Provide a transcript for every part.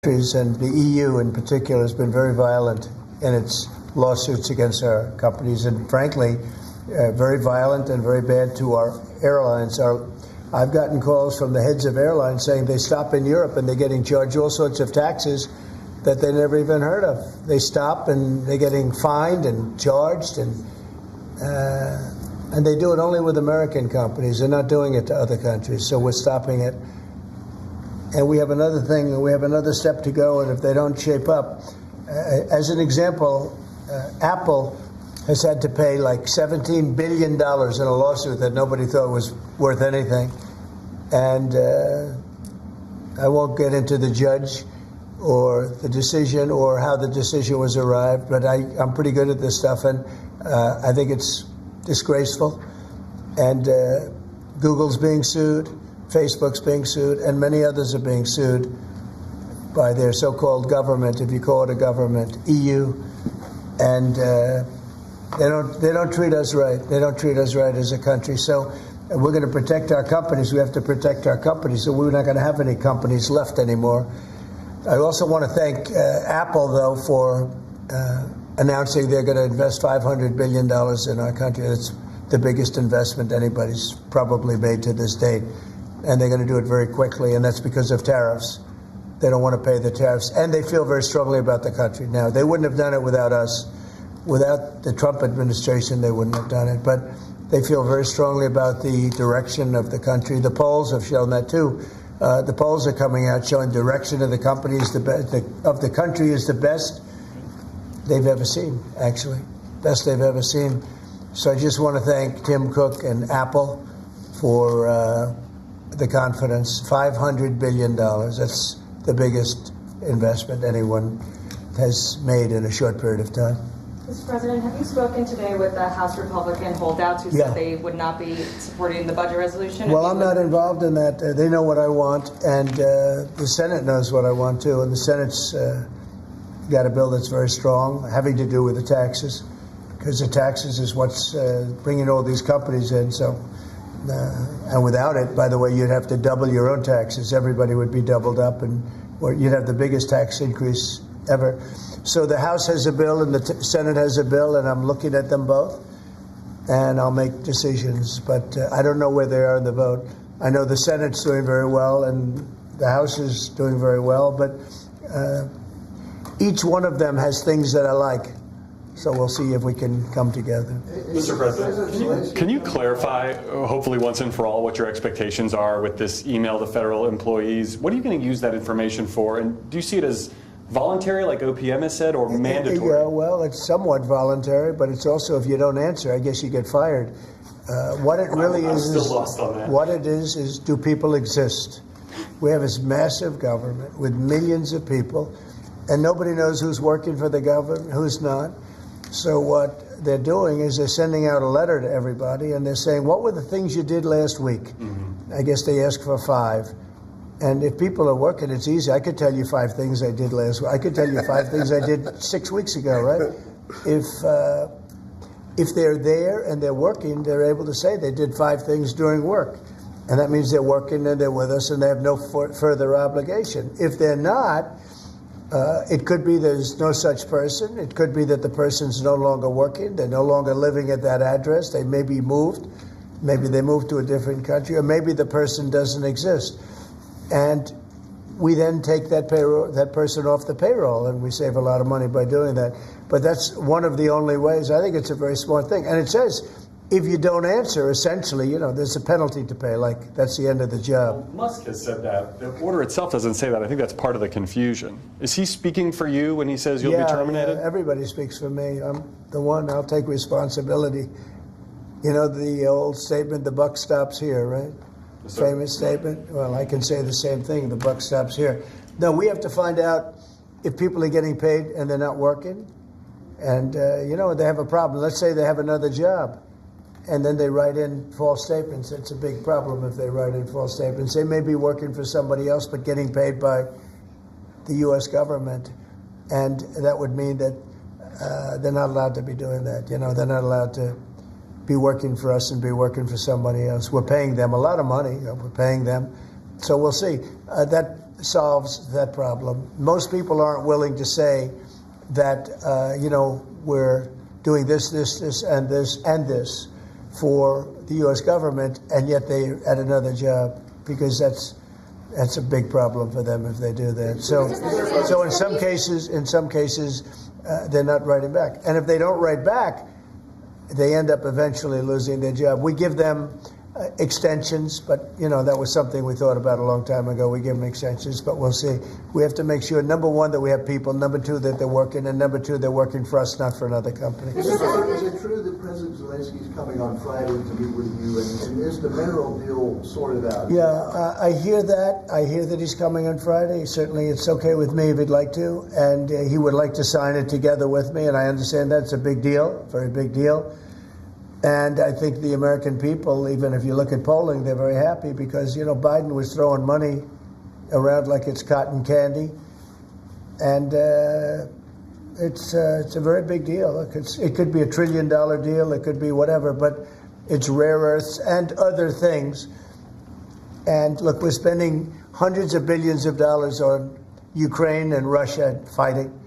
countries, and the EU in particular has been very violent in its lawsuits against our companies, and frankly, very violent and very bad to our airlines. I've gotten calls from the heads of airlines saying they stop in Europe and they're getting charged all sorts of taxes that they never even heard of. They stop and they're getting fined and charged, and they do it only with American companies. They're not doing it to other countries, so we're stopping it. And we have another thing, we have another step to go, and if they don't shape up, as an example, Apple has had to pay like $17 billion in a lawsuit that nobody thought was worth anything. And I won't get into the judge or the decision or how the decision was arrived, but I'm pretty good at this stuff, and I think it's disgraceful. And Google's being sued, Facebook's being sued, and many others are being sued by their so-called government, if you call it a government, EU, and they don't treat us right. They don't treat us right as a country. So we're going to protect our companies. We have to protect our companies. So we're not going to have any companies left anymore. I also want to thank Apple, though, for announcing they're going to invest $500 billion in our country. It's the biggest investment anybody's probably made to this date. And they're going to do it very quickly, and that's because of tariffs. They don't want to pay the tariffs, and they feel very strongly about the country. Now, they wouldn't have done it without us. Without the Trump administration, they wouldn't have done it. But they feel very strongly about the direction of the country. The polls have shown that, too. The polls are coming out showing direction of the company is of the country is the best they've ever seen, actually. Best they've ever seen. So I just want to thank Tim Cook and Apple for the confidence. $500 billion. That's the biggest investment anyone has made in a short period of time. Mr. President, have you spoken today with the House Republican holdouts who said they would not be supporting the budget resolution? Well, I'm not involved in that. They know what I want, and the Senate knows what I want, too. And the Senate's got a bill that's very strong, having to do with the taxes, because the taxes is what's bringing all these companies in. So. And without it, by the way, you'd have to double your own taxes. Everybody would be doubled up, and you'd have the biggest tax increase ever. So the House has a bill and the Senate has a bill, and I'm looking at them both, and I'll make decisions. But I don't know where they are in the vote. I know the Senate's doing very well, and the House is doing very well, but each one of them has things that I like. So we'll see if we can come together. Mr. President, can you clarify, hopefully once and for all, what your expectations are with this email to federal employees? What are you going to use that information for? And do you see it as voluntary, like OPM has said, or mandatory? Yeah, well, it's somewhat voluntary, but it's also, if you don't answer, I guess you get fired. What it really I'm is, still lost on that. What it is do people exist? We have this massive government with millions of people, and nobody knows who's working for the government, who's not. So what they're doing is they're sending out a letter to everybody, and they're saying, what were the things you did last week? Mm-hmm. I guess they ask for 5. And if people are working, it's easy. I could tell you 5 things I did last week. I could tell you 5 things I did 6 weeks ago, right? If they're there and they're working, they're able to say they did 5 things during work. And that means they're working and they're with us and they have no further obligation. If they're not, it could be there's no such person. It could be that the person's no longer working. They're no longer living at that address. They may be moved. Maybe they moved to a different country, or maybe the person doesn't exist. And we then take that person off the payroll, and we save a lot of money by doing that. But that's one of the only ways. I think it's a very smart thing. And it says, if you don't answer, essentially, there's a penalty to pay. Like, that's the end of the job. Well, Musk has said that. The order itself doesn't say that. I think that's part of the confusion. Is he speaking for you when he says you'll be terminated? Yeah, everybody speaks for me. I'm the one. I'll take responsibility. You know the old statement, the buck stops here, right? Yes, famous statement. Well, I can say the same thing. The buck stops here. No, we have to find out if people are getting paid and they're not working. And, they have a problem. Let's say they have another job. And then they write in false statements. It's a big problem if they write in false statements. They may be working for somebody else but getting paid by the U.S. government. And that would mean that they're not allowed to be doing that. They're not allowed to be working for us and be working for somebody else. We're paying them a lot of money. We're paying them. So we'll see. That solves that problem. Most people aren't willing to say that, we're doing this, and this for the U.S. government, and yet they're at another job, because that's a big problem for them if they do that. So in some cases, they're not writing back. And if they don't write back, they end up eventually losing their job. We give them extensions, but that was something we thought about a long time ago. We give them extensions, but we'll see. We have to make sure, number one, that we have people, number two, that they're working, and number two, they're working for us, not for another company. Is it true that President Zelensky is coming on Friday to meet with you, and is the mineral deal sorted out? Yeah, I hear that. I hear that he's coming on Friday. Certainly, it's okay with me if he'd like to, and he would like to sign it together with me, and I understand that's a big deal, very big deal. And I think the American people, even if you look at polling, they're very happy because, Biden was throwing money around like it's cotton candy. And it's a very big deal. Look, it could be $1 trillion deal. It could be whatever, but it's rare earths and other things. And look, we're spending hundreds of billions of dollars on Ukraine and Russia fighting.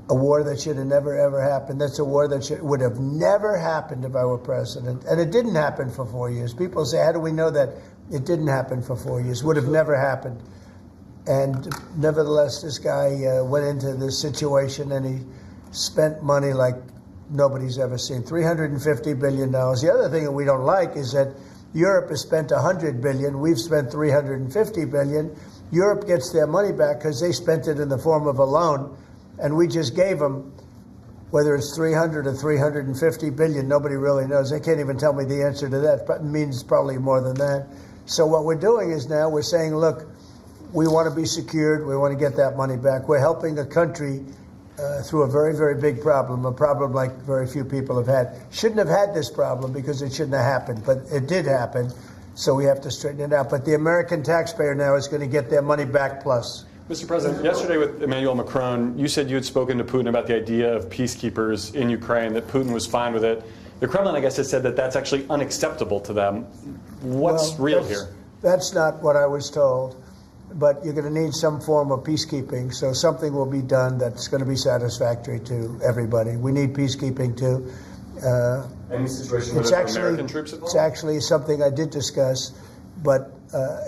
A war that should have never, ever happened. That's a war that would have never happened if I were president. And it didn't happen for 4 years. People say, how do we know that it didn't happen for 4 years? Would have never happened. And nevertheless, this guy went into this situation and he spent money like nobody's ever seen. $350 billion. The other thing that we don't like is that Europe has spent $100 billion. We've spent $350 billion. Europe gets their money back because they spent it in the form of a loan. And we just gave them, whether it's 300 or 350 billion, nobody really knows. They can't even tell me the answer to that, but it means probably more than that. So what we're doing is now we're saying, look, we want to be secured. We want to get that money back. We're helping a country through a very, very big problem, a problem like very few people have had. Shouldn't have had this problem because it shouldn't have happened, but it did happen. So we have to straighten it out. But the American taxpayer now is going to get their money back plus. Mr. President, yesterday with Emmanuel Macron, you said you had spoken to Putin about the idea of peacekeepers in Ukraine, that Putin was fine with it. The Kremlin, I guess, has said that that's actually unacceptable to them. What's real here? That's not what I was told. But you're going to need some form of peacekeeping, so something will be done that's going to be satisfactory to everybody. We need peacekeeping, too. Any situation where there's American troops involved? It's actually something I did discuss, but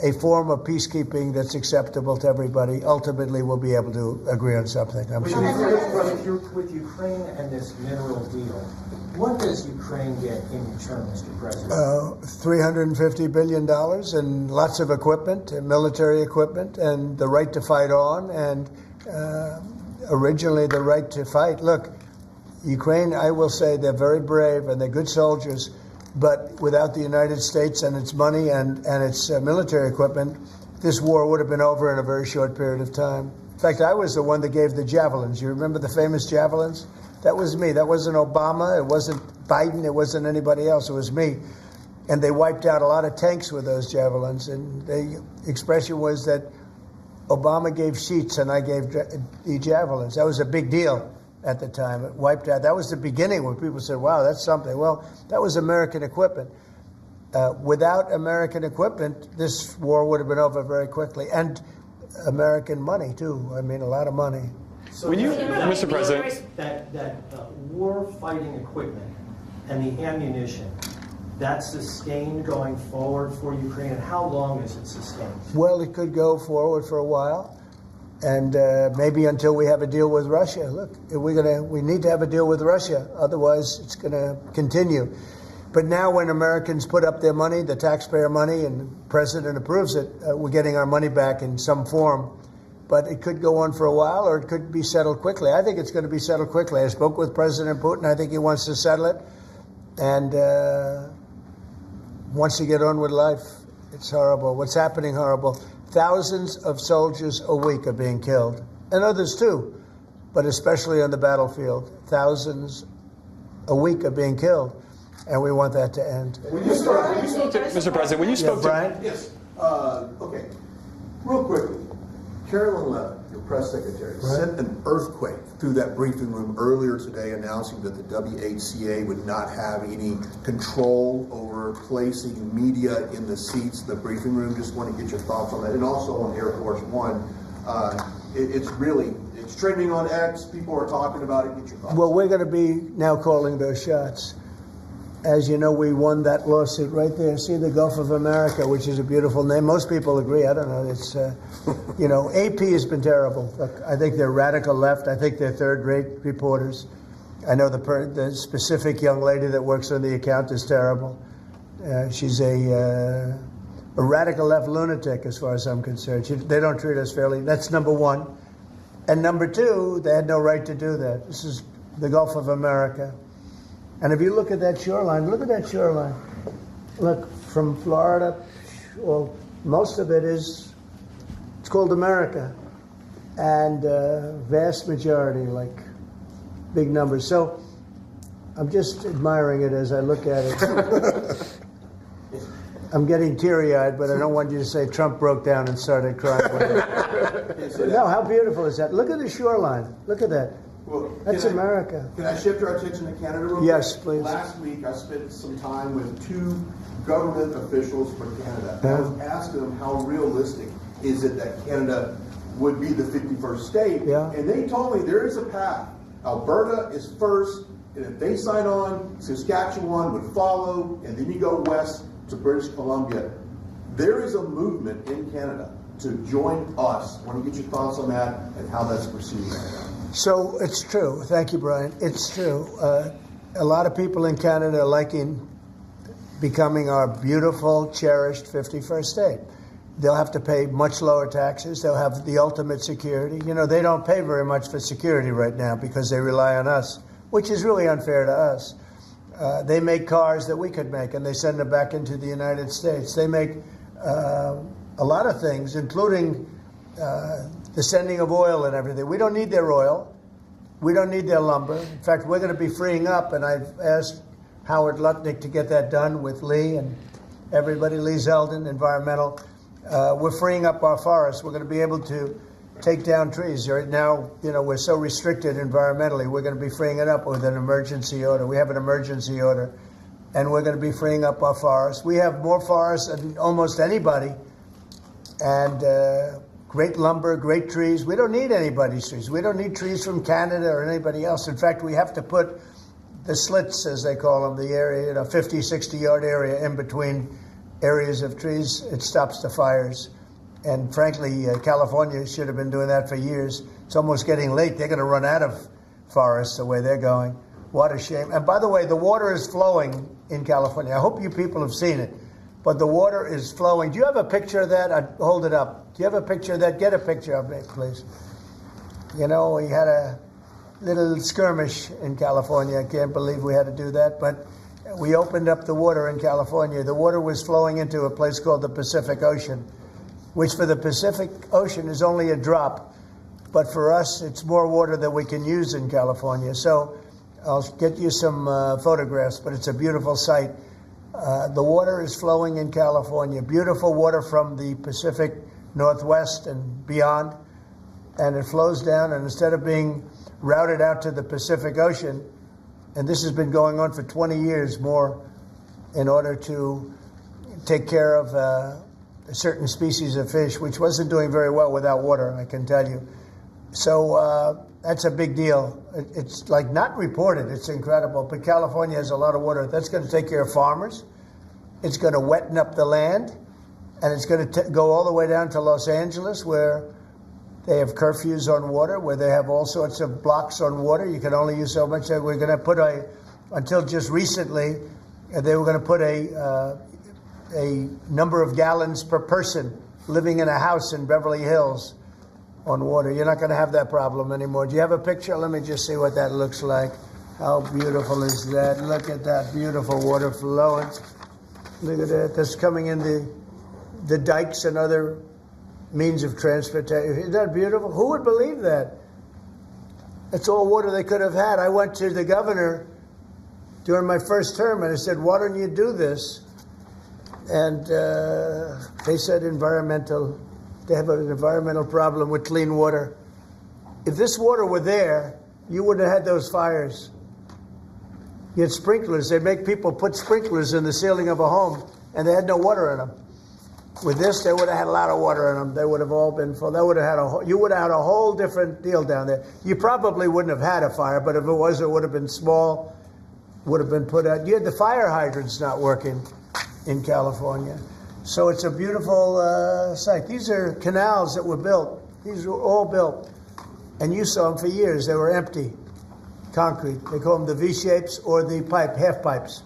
a form of peacekeeping that's acceptable to everybody. Ultimately, we'll be able to agree on something, I'm sure. With Ukraine and this mineral deal, what does Ukraine get in return, Mr. President? $350 billion and lots of equipment, and military equipment, and the right to fight on, and originally the right to fight. Look, Ukraine, I will say, they're very brave and they're good soldiers, but without the United States and its money and its military equipment, this war would have been over in a very short period of time. In fact, I was the one that gave the javelins. You remember the famous javelins? That was me. That wasn't Obama. It wasn't Biden. It wasn't anybody else. It was me. And they wiped out a lot of tanks with those javelins. And the expression was that Obama gave sheets and I gave the javelins. That was a big deal at the time. It wiped out. That was the beginning when people said, wow, that's something. Well, that was American equipment. Without American equipment, this war would have been over very quickly. And American money, too. I mean, a lot of money. So when you, Mr. President, that war-fighting equipment and the ammunition, that's sustained going forward for Ukraine, and how long is it sustained? Well, it could go forward for a while, and maybe until we have a deal with Russia. Look, we need to have a deal with Russia, otherwise it's going to continue. But now when Americans put up their money, the taxpayer money, and the president approves it, we're getting our money back in some form. But it could go on for a while, or it could be settled quickly. I think it's going to be settled quickly. I spoke with President Putin. I think he wants to settle it, and wants to get on with life. It's horrible. What's happening horrible. Thousands of soldiers a week are being killed, and others too, but especially on the battlefield. Thousands a week are being killed, and we want that to end. Mr. President, when you spoke Brian? Yes. Okay. Real quickly, Carolyn Levitt, your press secretary, sent an earthquake through that briefing room earlier today announcing that the WHCA would not have any control over placing media in the seats in the briefing room. Just want to get your thoughts on that. And also on Air Force One, it's trending on X. People are talking about it. Get your thoughts. Well, we're going to be now calling those shots. As you know, we won that lawsuit right there. See, the Gulf of America, which is a beautiful name. Most people agree. I don't know. It's, AP has been terrible. Look, I think they're radical left. I think they're third-rate reporters. I know the specific young lady that works on the account is terrible. She's a radical left lunatic, as far as I'm concerned. They don't treat us fairly. That's number one. And number two, they had no right to do that. This is the Gulf of America. And if you look at that shoreline, look at that shoreline. Look, from Florida, well, most of it it's called America. And vast majority, like big numbers. So I'm just admiring it as I look at it. I'm getting teary-eyed, but I don't want you to say Trump broke down and started crying. No, how beautiful is that? Look at the shoreline. Look at that. Well, that's America. Can I shift our attention to Canada real quick? Yes, please. Last week, I spent some time with 2 government officials from Canada. I was asking them how realistic is it that Canada would be the 51st state. Yeah. And they told me there is a path. Alberta is first, and if they sign on, Saskatchewan would follow, and then you go west to British Columbia. There is a movement in Canada to join us. I want to get your thoughts on that and how that's proceeding. So it's true. Thank you, Brian. It's true. A lot of people in Canada are liking becoming our beautiful, cherished 51st state. They'll have to pay much lower taxes. They'll have the ultimate security. You know, they don't pay very much for security right now because they rely on us, which is really unfair to us. They make cars that we could make, and they send them back into the United States. They make a lot of things, including the sending of oil and everything. We don't need their oil. We don't need their lumber. In fact, we're going to be freeing up, and I've asked Howard Lutnick to get that done with Lee and everybody, Lee Zeldin, environmental. We're freeing up our forests. We're going to be able to take down trees. Right now, you know, we're so restricted environmentally. We're going to be freeing it up with an emergency order. We have an emergency order, and we're going to be freeing up our forests. We have more forests than almost anybody, and great lumber, great trees. We don't need anybody's trees. We don't need trees from Canada or anybody else. In fact, we have to put the slits, as they call them, the area, 50, 60-yard area in between areas of trees. It stops the fires. And frankly, California should have been doing that for years. It's almost getting late. They're going to run out of forests the way they're going. What a shame. And by the way, the water is flowing in California. I hope you people have seen it. But the water is flowing. Do you have a picture of that? I'd hold it up. Do you have a picture of that? Get a picture of it, please. You know, we had a little skirmish in California. I can't believe we had to do that. But we opened up the water in California. The water was flowing into a place called the Pacific Ocean, which for the Pacific Ocean is only a drop. But for us, it's more water than we can use in California. So I'll get you some photographs, but it's a beautiful sight. The water is flowing in California. Beautiful water from the Pacific Northwest and beyond. And it flows down, and instead of being routed out to the Pacific Ocean, and this has been going on for 20 years more in order to take care of a certain species of fish, which wasn't doing very well without water, I can tell you. So that's a big deal. It's like not reported. It's incredible. But California has a lot of water. That's going to take care of farmers. It's going to wetten up the land. And it's going to go all the way down to Los Angeles, where they have curfews on water, where they have all sorts of blocks on water. You can only use so much. We're going to put until just recently, they were going to put a number of gallons per person living in a house in Beverly Hills on water. You're not going to have that problem anymore. Do you have a picture? Let me just see what that looks like. How beautiful is that? Look at that beautiful water flowing. Look at that. That's coming in the dikes and other means of transportation. Isn't that beautiful? Who would believe that? It's all water they could have had. I went to the governor during my first term and I said, why don't you do this? And they said they have an environmental problem with clean water. if this water were there, you wouldn't have had those fires. You had sprinklers. They make people put sprinklers in the ceiling of a home, and they had no water in them. With this, they would have had a lot of water in them. They would have all been full. They would have had you would have had a whole different deal down there. You probably wouldn't have had a fire, but if it was, it would have been small, would have been put out. You had the fire hydrants not working in California. So it's a beautiful site. These are canals that were built. These were all built. And you saw them for years. They were empty, concrete. They call them the V-shapes or the half pipes.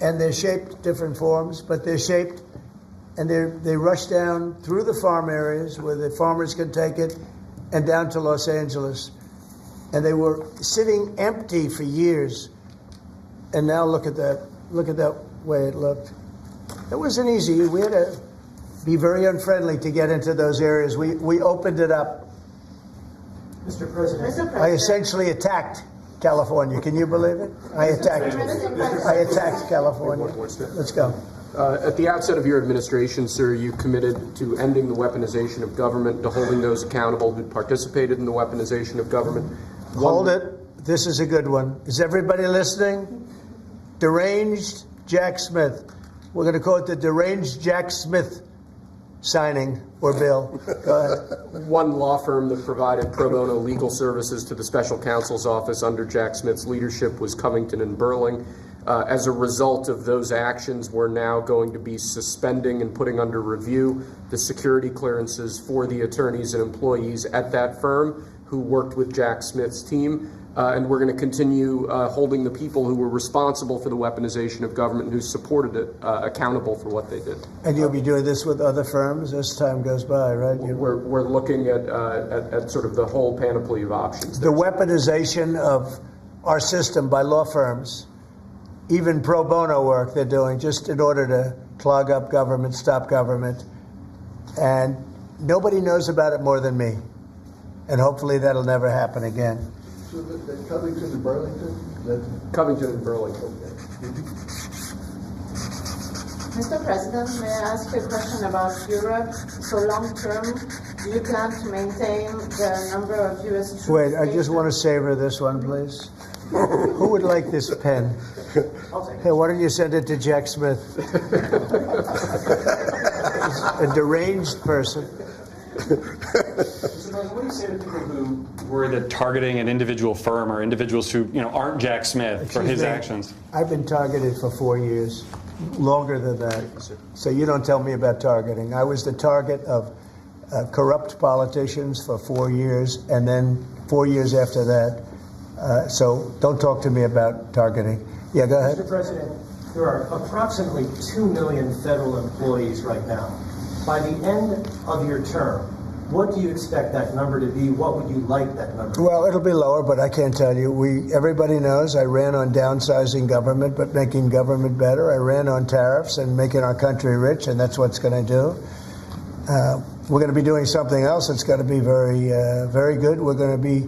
And they're shaped different forms, but they're shaped, and they rush down through the farm areas where the farmers can take it and down to Los Angeles. And they were sitting empty for years. And now look at that. Look at that way it looked. It wasn't easy. We had to be very unfriendly to get into those areas. We opened it up. Mr. President. I essentially attacked California. Can you believe it? I attacked California. Let's go. At the outset of your administration, sir, you committed to ending the weaponization of government, to holding those accountable who participated in the weaponization of government. Hold it. This is a good one. Is everybody listening? Deranged Jack Smith. We're going to call it the Deranged Jack Smith signing or bill. Go ahead. One law firm that provided pro bono legal services to the special counsel's office under Jack Smith's leadership was Covington and Burling. As a result of those actions, we're now going to be suspending and putting under review the security clearances for the attorneys and employees at that firm who worked with Jack Smith's team. And we're going to continue holding the people who were responsible for the weaponization of government and who supported it accountable for what they did. And you'll be doing this with other firms as time goes by, right? We're looking at sort of the whole panoply of options. The weaponization of our system by law firms, even pro bono work they're doing just in order to clog up government, stop government. And nobody knows about it more than me. And hopefully that'll never happen again. So the Covington and Burlington? Covington and Burlington. Mr. President, may I ask you a question about Europe? So long term, do you plan to maintain the number of U.S. troops? Wait, I just want to savor this one, please. Who would like this pen? Hey, why don't you send it to Jack Smith? A deranged person. What do you say to people who worry that targeting an individual firm or individuals who aren't Jack Smith for his actions? I've been targeted for 4 years, longer than that. So you don't tell me about targeting. I was the target of corrupt politicians for 4 years, and then 4 years after that. So don't talk to me about targeting. Yeah, go ahead. Mr. President, there are approximately 2 million federal employees right now. By the end of your term, what do you expect that number to be? What would you like that number to be? Well, it'll be lower, but I can't tell you. Everybody knows I ran on downsizing government, but making government better. I ran on tariffs and making our country rich, and that's what's going to do. We're going to be doing something else that's going to be very, very good. We're going to be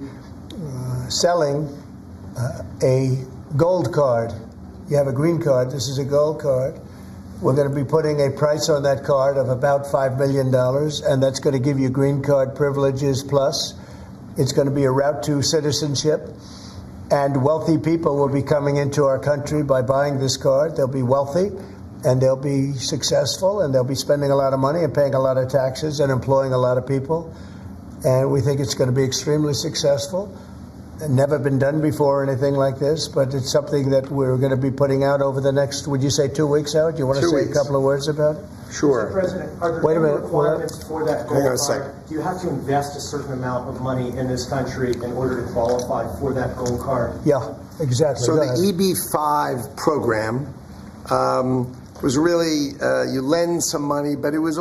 selling a gold card. You have a green card. This is a gold card. We're going to be putting a price on that card of about $5 million, and that's going to give you green card privileges plus. It's going to be a route to citizenship, and wealthy people will be coming into our country by buying this card. They'll be wealthy, and they'll be successful, and they'll be spending a lot of money and paying a lot of taxes and employing a lot of people. And we think it's going to be extremely successful. Never been done before or anything like this, but it's something that we're going to be putting out over the next, would you say 2 weeks, Howard? Do you want to say a couple of words about it? Sure. Mr. President, are there Wait a any minute. requirements for that gold Hang on a card? second. Do you have to invest a certain amount of money in this country in order to qualify for that gold card? Yeah, exactly. So Go the ahead. EB-5 program was really, you lend some money, but it was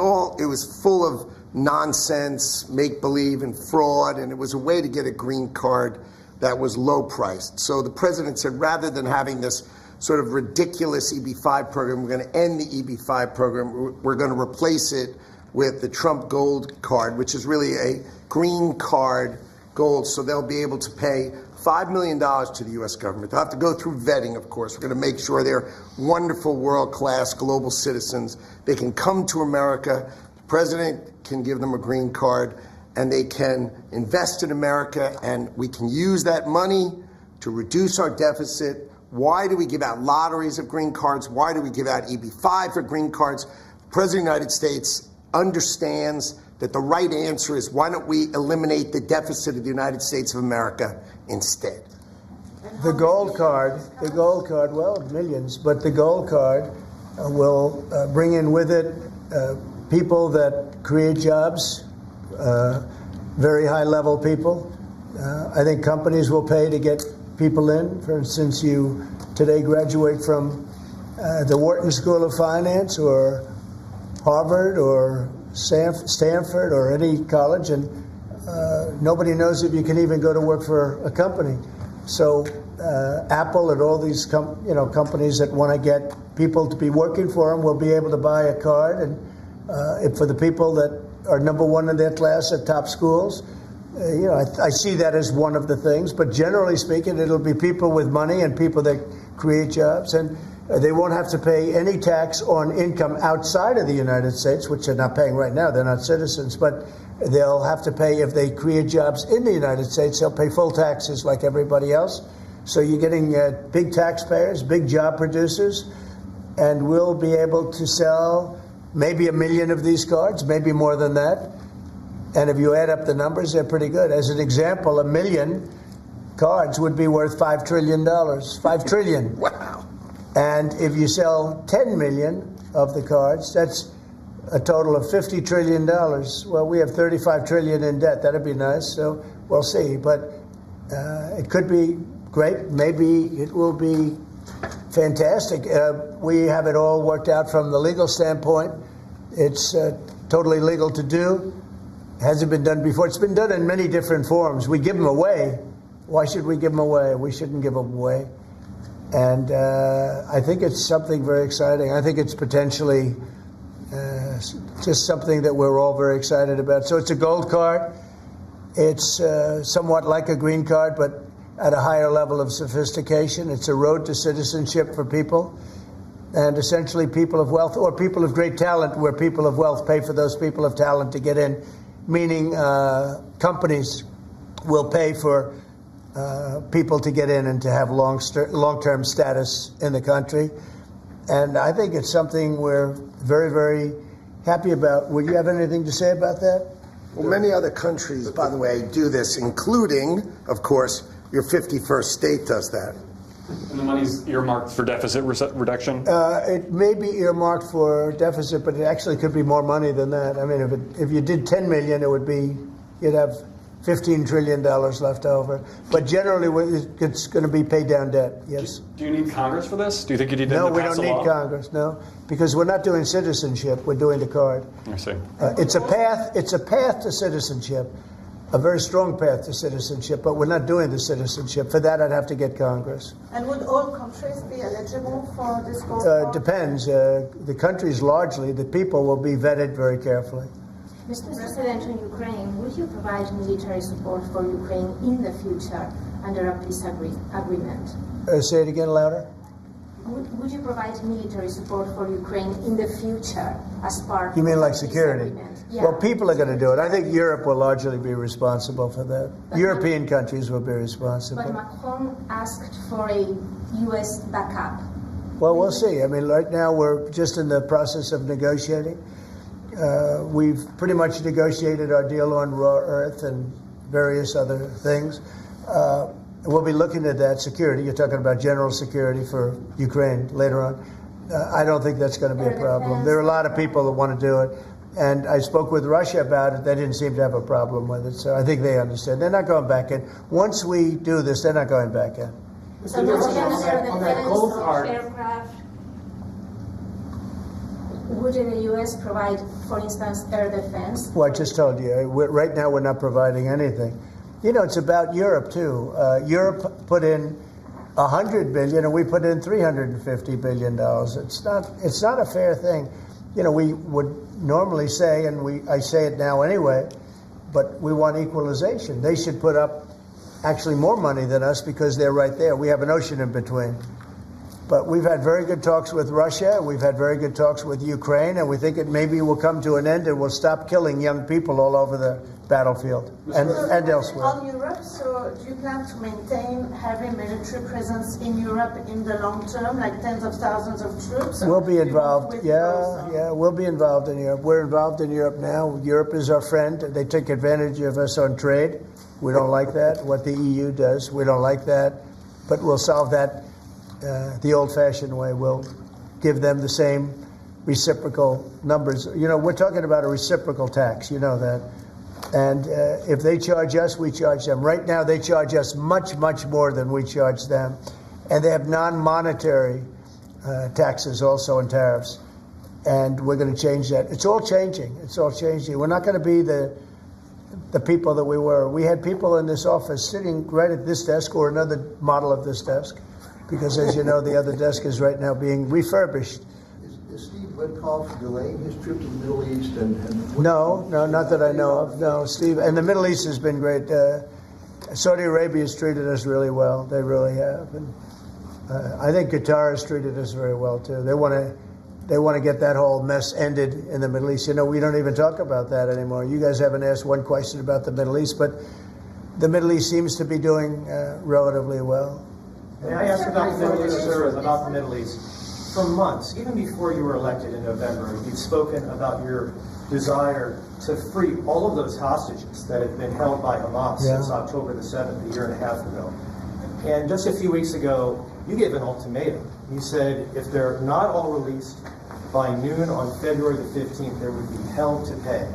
full of nonsense, make-believe, and fraud, and it was a way to get a green card that was low-priced. So the president said, rather than having this sort of ridiculous EB-5 program, we're going to end the EB-5 program. We're going to replace it with the Trump Gold Card, which is really a green card gold. So they'll be able to pay $5 million to the U.S. government. They'll have to go through vetting, of course. We're going to make sure they're wonderful, world-class global citizens. They can come to America. The president can give them a green card. and they can invest in America, and we can use that money to reduce our deficit. Why do we give out lotteries of green cards? Why do we give out EB-5 for green cards? The President of the United States understands that the right answer is, why don't we eliminate the deficit of the United States of America instead? The gold card, well, millions, but the gold card will bring in with it people that create jobs, very high-level people. I think companies will pay to get people in. For instance, you today graduate from the Wharton School of Finance or Harvard or Stanford or any college, and nobody knows if you can even go to work for a company. So Apple and all these companies that want to get people to be working for them will be able to buy a card, and for the people that are number one in their class at top schools, I see that as one of the things. But generally speaking, it'll be people with money and people that create jobs, and they won't have to pay any tax on income outside of the United States, which they're not paying right now. They're not citizens, but they'll have to pay if they create jobs in the United States. They'll pay full taxes like everybody else. So you're getting big taxpayers, big job producers, and we'll be able to sell maybe 1 million of these cards, maybe more than that. And if you add up the numbers, they're pretty good. As an example, 1 million cards would be worth $5 trillion. $5 trillion. Wow. And if you sell 10 million of the cards, that's a total of $50 trillion. Well, we have 35 trillion in debt. That'd be nice. So we'll see. But it could be great. Maybe it will be fantastic. We have it all worked out from the legal standpoint. It's totally legal to do. Hasn't been done before. It's been done in many different forms. We give them away. Why should we give them away? We shouldn't give them away. And I think it's something very exciting. I think it's potentially just something that we're all very excited about. So it's a gold card. It's somewhat like a green card, but at a higher level of sophistication. It's a road to citizenship for people. And essentially people of wealth or people of great talent, where people of wealth pay for those people of talent to get in, meaning companies will pay for people to get in and to have long-term status in the country. And I think it's something we're very, very happy about. Would you have anything to say about that? Well, many other countries, by the way, do this, including, of course, your 51st state does that. And the money's earmarked for deficit reduction? It may be earmarked for deficit, but it actually could be more money than that. I mean, if you did 10 million, you'd have $15 trillion left over. But generally, it's going to be paid down debt, yes. Do you need Congress for this? Do you think you need them to pass a law? No, we don't need Congress, no. Because we're not doing citizenship, we're doing the card. I see. It's a path to citizenship, a very strong path to citizenship, but we're not doing the citizenship. For that, I'd have to get Congress. And would all countries be eligible for this gold card? Depends. The countries largely, the people will be vetted very carefully. Mr. President, on Ukraine, would you provide military support for Ukraine in the future under a peace agreement? Say it again louder. Would you provide military support for Ukraine in the future as part You mean of like the peace security? agreement? Yeah. Well, people are going to do it. I think Europe will largely be responsible for that. European countries will be responsible. But Macron asked for a U.S. backup. Well, we'll see. I mean, right now we're just in the process of negotiating. We've pretty much negotiated our deal on raw earth and various other things. We'll be looking at that security. You're talking about general security for Ukraine later on. I don't think that's going to be a problem. There are a lot of people that want to do it. And I spoke with Russia about it. They didn't seem to have a problem with it. So I think they understand. They're not going back in. Once we do this, they're not going back in. So on that gold card, aircraft, would the U.S. provide, for instance, air defense? Well, I just told you. Right now, we're not providing anything. You know, it's about Europe, too. Europe put in $100 billion, and we put in $350 billion. It's not a fair thing. You know, we would normally say, and I say it now anyway, but we want equalization. They should put up actually more money than us because they're right there. We have an ocean in between. But we've had very good talks with Russia. We've had very good talks with Ukraine, and we think it maybe will come to an end and we'll stop killing young people all over the battlefield and elsewhere. On Europe, so do you plan to maintain heavy military presence in Europe in the long term, like tens of thousands of troops? We'll be involved. Yeah, Yeah, we'll be involved in Europe. We're involved in Europe now. Europe is our friend. They take advantage of us on trade. We don't like that. What the EU does, we don't like that. But we'll solve that the old-fashioned way. We'll give them the same reciprocal numbers. You know, we're talking about a reciprocal tax. You know that. And if they charge us, we charge them. Right now, they charge us much, much more than we charge them. And they have non-monetary taxes also and tariffs. And we're going to change that. It's all changing. It's all changing. We're not going to be the people that we were. We had people in this office sitting right at this desk or another model of this desk, because as you know, the other desk is right now being refurbished. Is Steve Witkoff delaying his trip to the Middle East? No, not that I know of. No, Steve. And the Middle East has been great. Saudi Arabia has treated us really well. They really have. And I think Qatar has treated us very well too. They want to get that whole mess ended in the Middle East. You know, we don't even talk about that anymore. You guys haven't asked one question about the Middle East, but the Middle East seems to be doing relatively well. May I ask about the Middle East, sir, about the Middle East? For months, even before you were elected in November, you've spoken about your desire to free all of those hostages that have been held by Hamas since October the 7th, a year and a half ago. And just a few weeks ago, you gave an ultimatum. You said if they're not all released by noon on February the 15th, there would be hell to pay.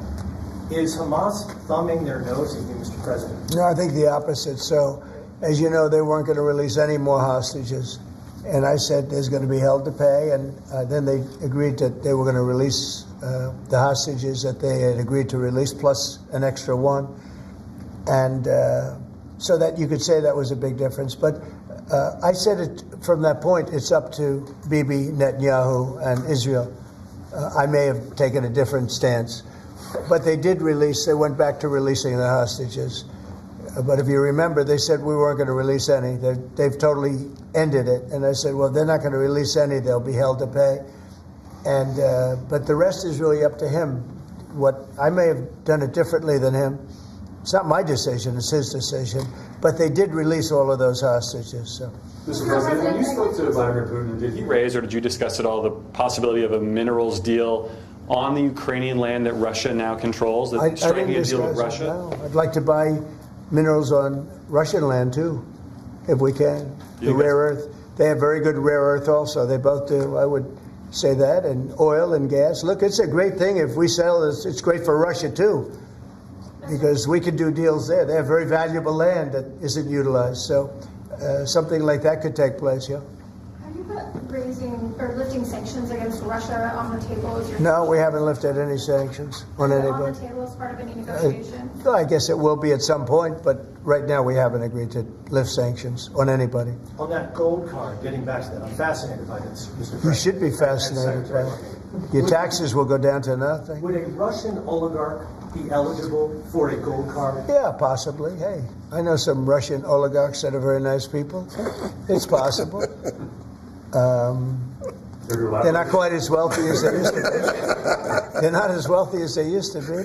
Is Hamas thumbing their nose at you, Mr. President? No, I think the opposite. So, as you know, they weren't going to release any more hostages. And I said there's going to be hell to pay. And then they agreed that they were going to release the hostages that they had agreed to release, plus an extra one. And so that you could say that was a big difference. But I said it from that point, it's up to Bibi, Netanyahu, and Israel. I may have taken a different stance. But they did release, they went back to releasing the hostages. But if you remember, they said we weren't going to release any. They've totally ended it. And I said, well, they're not going to release any. They'll be held to pay. And but the rest is really up to him. What I may have done it differently than him. It's not my decision. It's his decision. But they did release all of those hostages. So. Mr. President, when you spoke to Vladimir Putin, did he raise or did you discuss at all the possibility of a minerals deal on the Ukrainian land that Russia now controls? Striking a deal with Russia? No. I'd like to buy minerals on Russian land too, if we can. The rare earth. They have very good rare earth also. They both do. I would say that. And oil and gas. Look, it's a great thing if we sell this. It's great for Russia too, because we can do deals there. They have very valuable land that isn't utilized. So something like that could take place, yeah. Have you put raising or lifting sanctions against Russia on the table? No, we haven't lifted any sanctions on anybody. On the table as part of any negotiation? I guess it will be at some point, but right now we haven't agreed to lift sanctions on anybody. On that gold card, getting back to that, I'm fascinated by this, Mr. President. You should be fascinated by it. Your taxes will go down to nothing. Would a Russian oligarch be eligible for a gold card? Yeah, possibly. Hey, I know some Russian oligarchs that are very nice people. It's possible. They're not quite as wealthy as they used to be. They're not as wealthy as they used to be.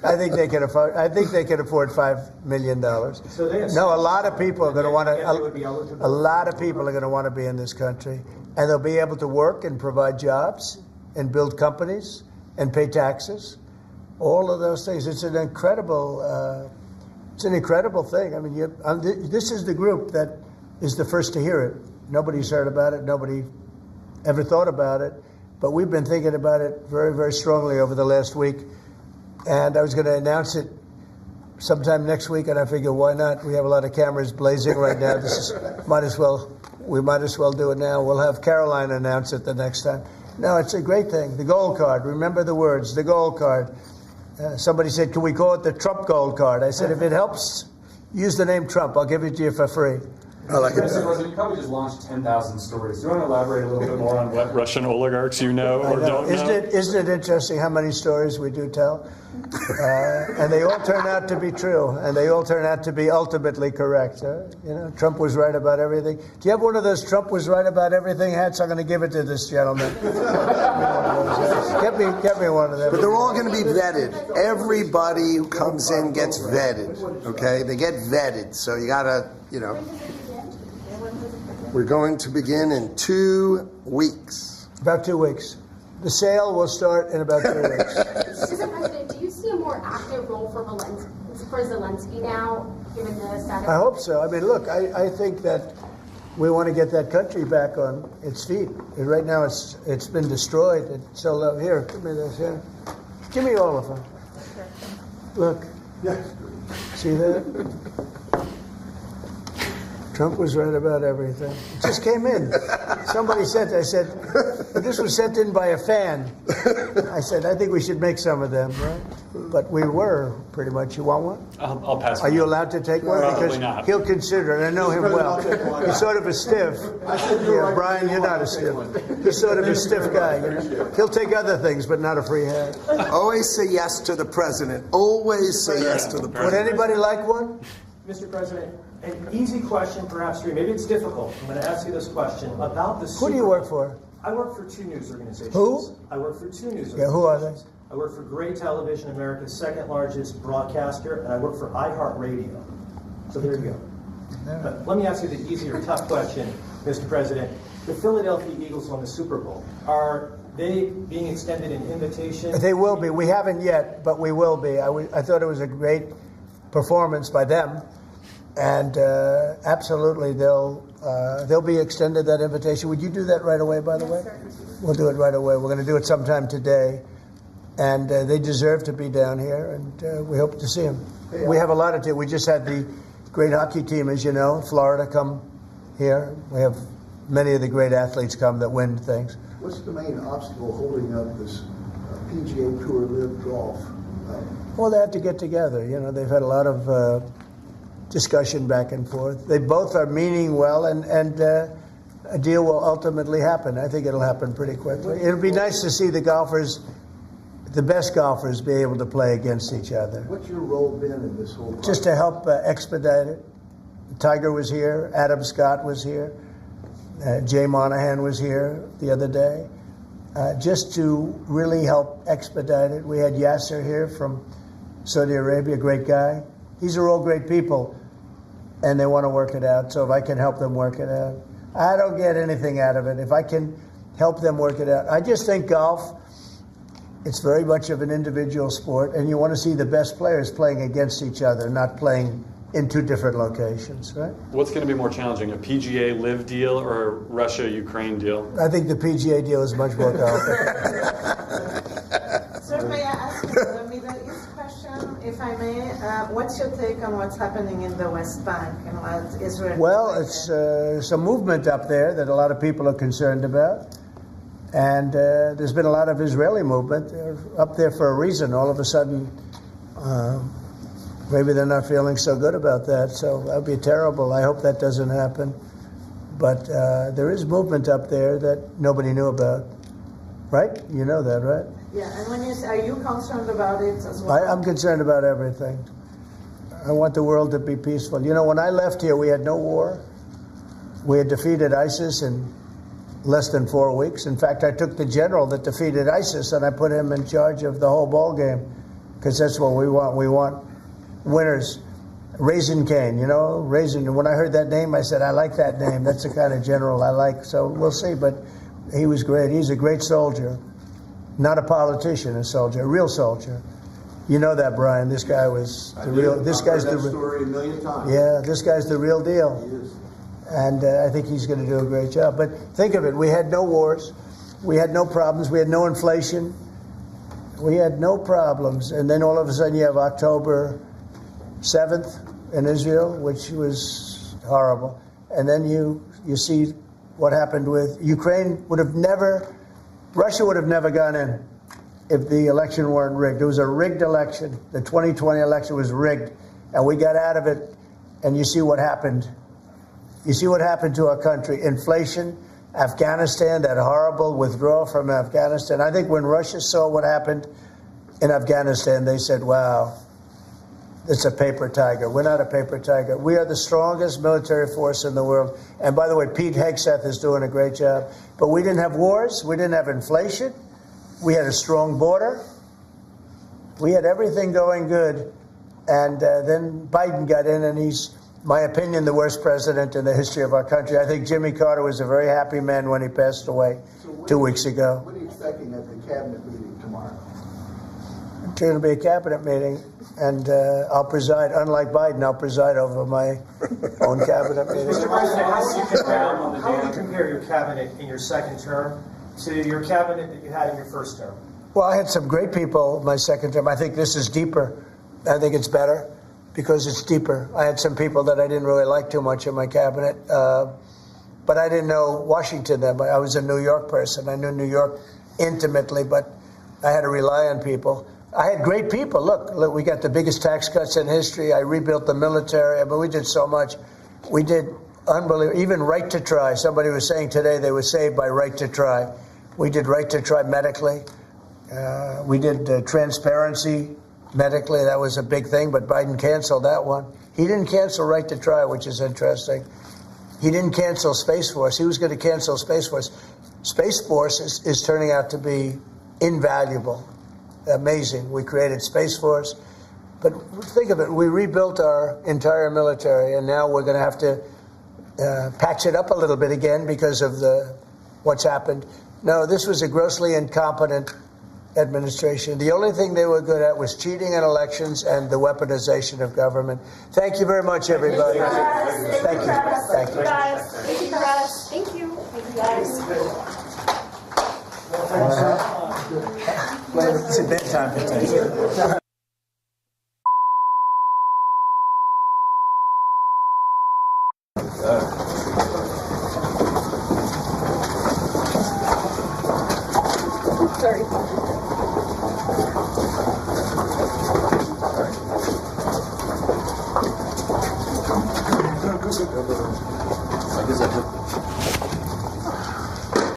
I think they can afford. I think they can afford $5 million. So no, a lot of people are going to want to. A lot of people are going to want to be in this country, and they'll be able to work and provide jobs and build companies and pay taxes. All of those things. It's an incredible. It's an incredible thing. I mean, this is the group that is the first to hear it. Nobody's heard about it. Nobody ever thought about it. But we've been thinking about it very, very strongly over the last week. And I was going to announce it sometime next week, and I figured, why not? We have a lot of cameras blazing right now. We might as well do it now. We'll have Caroline announce it the next time. No, it's a great thing. The gold card. Remember the words, the gold card. Somebody said, can we call it the Trump gold card? I said, if it helps, use the name Trump. I'll give it to you for free. I like it. Mr. President, you probably just launched 10,000 stories. Do you want to elaborate a little bit more on what Russian oligarchs you know or don't know? Isn't it interesting how many stories we do tell? And they all turn out to be true, and they all turn out to be ultimately correct. Trump was right about everything. Do you have one of those Trump was right about everything hats? I'm going to give it to this gentleman. Get me one of them. But they're all going to be vetted. Everybody who comes in gets vetted. Okay, they get vetted. So you got to, We're going to begin in 2 weeks. About 2 weeks. The sale will start in about 2 weeks. Mr. President, do you see a more active role for Zelensky now, given the status? I hope so. I mean, look, I think that we want to get that country back on its feet. And right now, it's been destroyed. It's so here, give me this here. Give me all of them. Look. See that? Trump was right about everything. It just came in. Somebody said, I said, this was sent in by a fan. I said, I think we should make some of them, right? But we were, pretty much. You want one? I'll pass. Are you allowed to take one? Probably Because not. he'll consider it. I know him well. He's sort of a stiff. Yeah, Brian, you're not a stiff. He's sort of a stiff guy. He'll take other things, but not a free hand. Always say yes to the president. Always say yes to the Would president. anybody like one? Mr. President, an easy question perhaps for you. Maybe it's difficult. I'm going to ask you this question about the Who do you work for? I work for 2 news organizations. Who? I work for 2 news organizations. Yeah, who are they? I work for Gray Television, America's second largest broadcaster, and I work for iHeartRadio. So there you go. But let me ask you the easier, tough question, Mr. President. The Philadelphia Eagles won the Super Bowl. Are they being extended an invitation? They will be. We haven't yet, but we will be. I thought it was a great performance by them, and absolutely they'll be extended that invitation. Would you do that right away, by the way? We'll do it right away. We're going to do it sometime today, and they deserve to be down here, and we hope to see them. We have a lot of we just had the great hockey team, as you know, Florida come here. We have many of the great athletes come that win things. What's the main obstacle holding up this PGA Tour Live Golf? Well, they have to get together. They've had a lot of discussion back and forth. They both are meaning well, and a deal will ultimately happen. I think it'll happen pretty quickly. It'll be nice to see the golfers, the best golfers, be able to play against each other. What's your role been in this whole process? Just to help expedite it. Tiger was here. Adam Scott was here. Jay Monahan was here the other day. Just to really help expedite it. We had Yasser here from Saudi Arabia, great guy. These are all great people, and they want to work it out. So if I can help them work it out, I don't get anything out of it. If I can help them work it out. I just think golf, it's very much of an individual sport, and you want to see the best players playing against each other, not playing in 2 different locations, right? What's going to be more challenging, a PGA Live deal or a Russia-Ukraine deal? I think the PGA deal is much more complicated. Sir, may I ask you the Middle East question, if I may? What's your take on what's happening in the West Bank and what Israel? Well, it's some movement up there that a lot of people are concerned about. And there's been a lot of Israeli movement. They're up there for a reason. All of a sudden, maybe they're not feeling so good about that. So that would be terrible. I hope that doesn't happen. But there is movement up there that nobody knew about. Right? You know that, right? Yeah, and when you say, are you concerned about it as well? I'm concerned about everything. I want the world to be peaceful. When I left here, we had no war. We had defeated ISIS in less than 4 weeks. In fact, I took the general that defeated ISIS and I put him in charge of the whole ball game, because that's what we want. We want winners. Raisin Cane, Raisin. When I heard that name, I said, I like that name. That's the kind of general I like. So we'll see. But he was great. He's a great soldier. Not a politician, a soldier, a real soldier. You know that, Brian. This guy was the real. This guy's the story a million times. Yeah, this guy's the real deal. He is. And I think he's going to do a great job. But think of it. We had no wars. We had no problems. We had no inflation. We had no problems. And then all of a sudden you have October 7th in Israel, which was horrible. And then you see what happened with Ukraine. Russia would have never gone in if the election weren't rigged. It was a rigged election. The 2020 election was rigged. And we got out of it. And you see what happened You see what happened to our country? Inflation, Afghanistan, that horrible withdrawal from Afghanistan. I think when Russia saw what happened in Afghanistan, they said, wow, it's a paper tiger. We're not a paper tiger. We are the strongest military force in the world. And by the way, Pete Hegseth is doing a great job. But we didn't have wars. We didn't have inflation. We had a strong border. We had everything going good. And then Biden got in, and he's, my opinion, the worst president in the history of our country. I think Jimmy Carter was a very happy man when he passed away 2 weeks ago. What are you expecting at the cabinet meeting tomorrow? It's going to be a cabinet meeting, and I'll preside. Unlike Biden, I'll preside over my own cabinet meeting. Mr. President, how would you compare your cabinet in your second term to your cabinet that you had in your first term? Well, I had some great people my second term. I think this is deeper. I think it's better because it's deeper. I had some people that I didn't really like too much in my cabinet, but I didn't know Washington then. I was a New York person. I knew New York intimately, but I had to rely on people. I had great people. Look, we got the biggest tax cuts in history. I rebuilt the military. But we did so much. We did unbelievable. Even right to try. Somebody was saying today they were saved by right to try. We did right to try medically. We did transparency medically. That was a big thing, but Biden canceled that one. He didn't cancel right to try, which is interesting. He didn't cancel Space Force. He was going to cancel Space Force. Space Force is turning out to be invaluable. Amazing. We created Space Force. But think of it. We rebuilt our entire military, and now we're going to have to patch it up a little bit again because of what's happened. No, this was a grossly incompetent administration. The only thing they were good at was cheating in elections and the weaponization of government. Thank you very much, everybody. Thank you. Thank you, guys. Thank you, guys. Thank you. Thank you, guys. It's a bedtime potato. Sorry.